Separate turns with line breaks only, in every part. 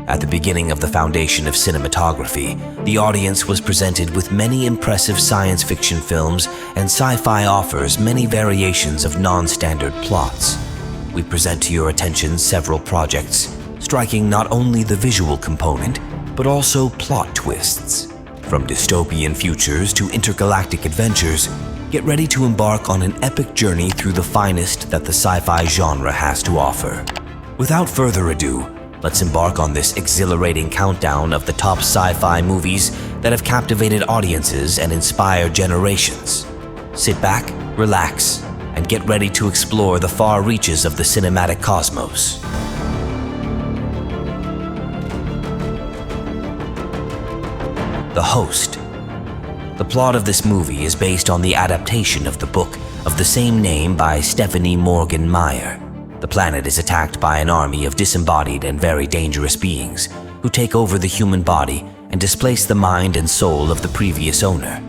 At the beginning of the foundation of cinematography, the audience was presented with many impressive science fiction films, and sci-fi offers many variations of non-standard plots. We present to your attention several projects, striking not only the visual component, but also plot twists. From dystopian futures to intergalactic adventures, get ready to embark on an epic journey through the finest that the sci-fi genre has to offer. Without further ado, let's embark on this exhilarating countdown of the top sci-fi movies that have captivated audiences and inspired generations. Sit back, relax, and get ready to explore the far reaches of the cinematic cosmos. The Host. The plot of this movie is based on the adaptation of the book of the same name by Stephanie Morgan Meyer. The planet is attacked by an army of disembodied and very dangerous beings who take over the human body and displace the mind and soul of the previous owner.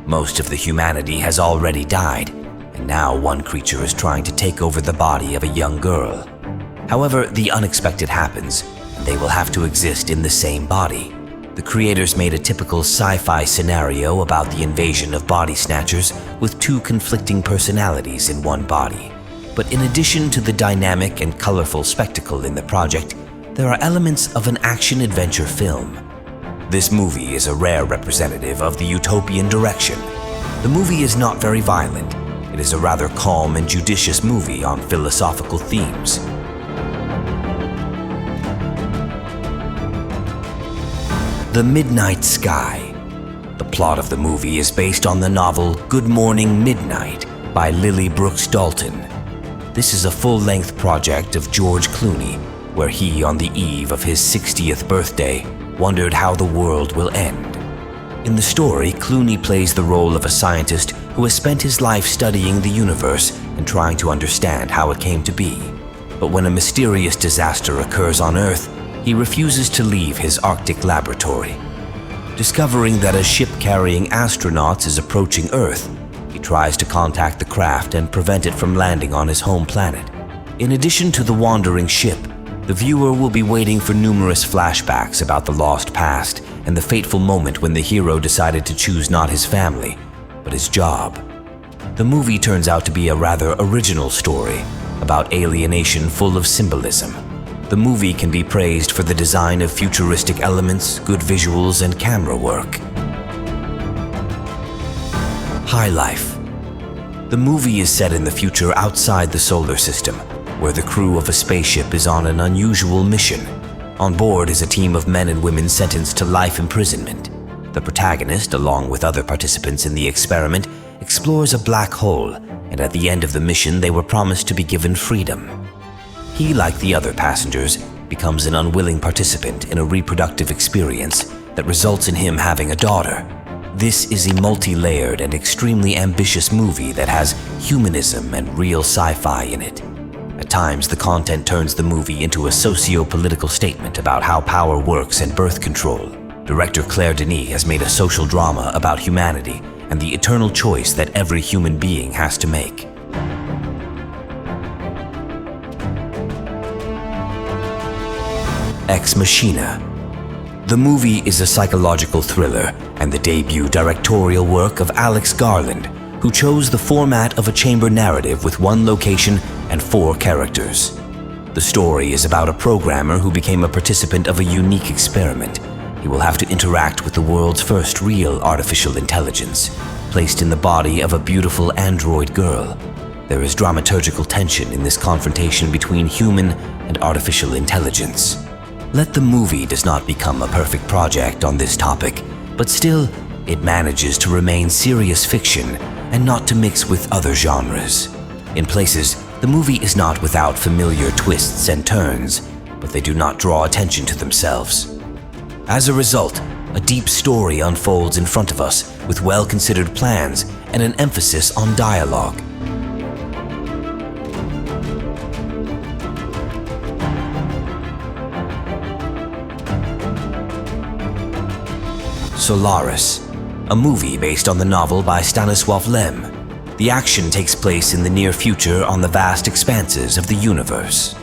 Most of the humanity has already died, and now one creature is trying to take over the body of a young girl. However, the unexpected happens, and they will have to exist in the same body. The creators made a typical sci-fi scenario about the invasion of body snatchers with two conflicting personalities in one body. But in addition to the dynamic and colorful spectacle in the project, there are elements of an action-adventure film. This movie is a rare representative of the utopian direction. The movie is not very violent. It is a rather calm and judicious movie on philosophical themes. The Midnight Sky. The plot of the movie is based on the novel Good Morning Midnight by Lily Brooks Dalton. This is a full-length project of George Clooney, where he, on the eve of his 60th birthday, wondered how the world will end. In the story, Clooney plays the role of a scientist who has spent his life studying the universe and trying to understand how it came to be. But when a mysterious disaster occurs on Earth, he refuses to leave his Arctic laboratory. Discovering that a ship carrying astronauts is approaching Earth, he tries to contact the craft and prevent it from landing on his home planet. In addition to the wandering ship, the viewer will be waiting for numerous flashbacks about the lost past and the fateful moment when the hero decided to choose not his family, but his job. The movie turns out to be a rather original story about alienation full of symbolism. The movie can be praised for the design of futuristic elements, good visuals, and camera work. High Life. The movie is set in the future outside the solar system, where the crew of a spaceship is on an unusual mission. On board is a team of men and women sentenced to life imprisonment. The protagonist, along with other participants in the experiment, explores a black hole, and at the end of the mission they were promised to be given freedom. He, like the other passengers, becomes an unwilling participant in a reproductive experience that results in him having a daughter. This is a multi-layered and extremely ambitious movie that has humanism and real sci-fi in it. At times, the content turns the movie into a socio-political statement about how power works and birth control. Director Claire Denis has made a social drama about humanity and the eternal choice that every human being has to make. Ex Machina. The movie is a psychological thriller and the debut directorial work of Alex Garland, who chose the format of a chamber narrative with one location and 4 characters. The story is about a programmer who became a participant of a unique experiment. He will have to interact with the world's first real artificial intelligence, placed in the body of a beautiful android girl. There is dramaturgical tension in this confrontation between human and artificial intelligence. Let the movie does not become a perfect project on this topic, but still, it manages to remain serious fiction and not to mix with other genres. In places, the movie is not without familiar twists and turns, but they do not draw attention to themselves. As a result, a deep story unfolds in front of us with well-considered plans and an emphasis on dialogue. Solaris, a movie based on the novel by Stanisław Lem. The action takes place in the near future on the vast expanses of the universe.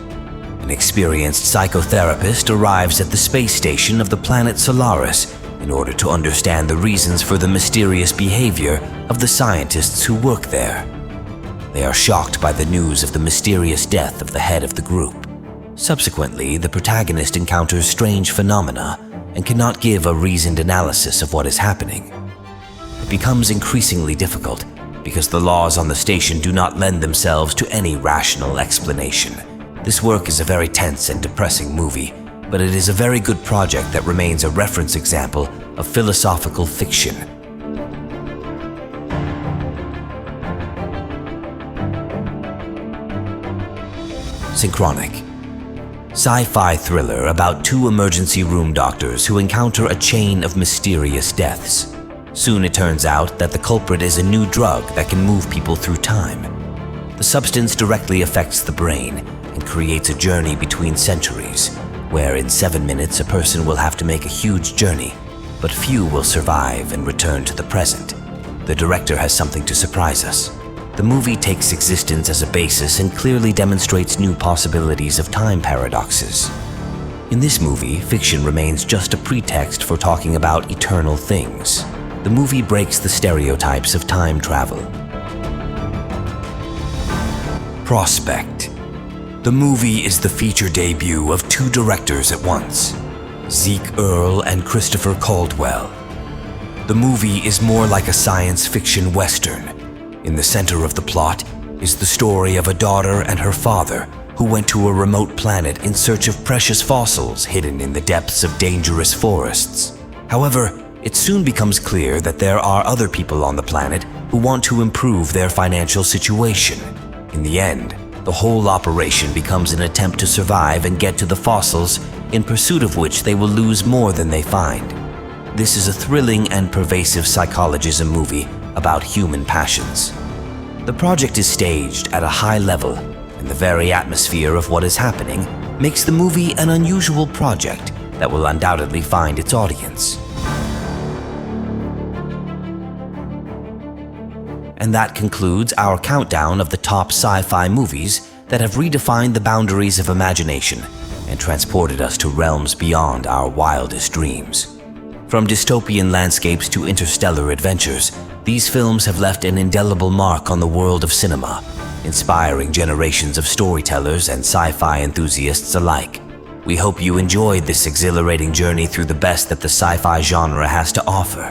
An experienced psychotherapist arrives at the space station of the planet Solaris in order to understand the reasons for the mysterious behavior of the scientists who work there. They are shocked by the news of the mysterious death of the head of the group. Subsequently, the protagonist encounters strange phenomena and cannot give a reasoned analysis of what is happening. It becomes increasingly difficult because the laws on the station do not lend themselves to any rational explanation. This work is a very tense and depressing movie, but it is a very good project that remains a reference example of philosophical fiction. Synchronic. Sci-fi thriller about two emergency room doctors who encounter a chain of mysterious deaths. Soon it turns out that the culprit is a new drug that can move people through time. The substance directly affects the brain and creates a journey between centuries, where in 7 minutes a person will have to make a huge journey, but few will survive and return to the present. The director has something to surprise us. The movie takes existence as a basis and clearly demonstrates new possibilities of time paradoxes. In this movie, fiction remains just a pretext for talking about eternal things. The movie breaks the stereotypes of time travel. Prospect. The movie is the feature debut of two directors at once, Zeke Earl and Christopher Caldwell. The movie is more like a science fiction western. In the center of the plot is the story of a daughter and her father who went to a remote planet in search of precious fossils hidden in the depths of dangerous forests. However, it soon becomes clear that there are other people on the planet who want to improve their financial situation. In the end, the whole operation becomes an attempt to survive and get to the fossils, in pursuit of which they will lose more than they find. This is a thrilling and pervasive psychologism movie about human passions. The project is staged at a high level, and the very atmosphere of what is happening makes the movie an unusual project that will undoubtedly find its audience. And that concludes our countdown of the top sci-fi movies that have redefined the boundaries of imagination and transported us to realms beyond our wildest dreams. From dystopian landscapes to interstellar adventures, these films have left an indelible mark on the world of cinema, inspiring generations of storytellers and sci-fi enthusiasts alike. We hope you enjoyed this exhilarating journey through the best that the sci-fi genre has to offer.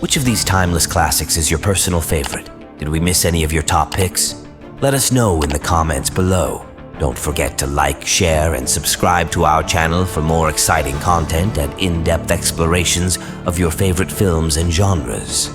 Which of these timeless classics is your personal favorite? Did we miss any of your top picks? Let us know in the comments below. Don't forget to like, share, and subscribe to our channel for more exciting content and in-depth explorations of your favorite films and genres.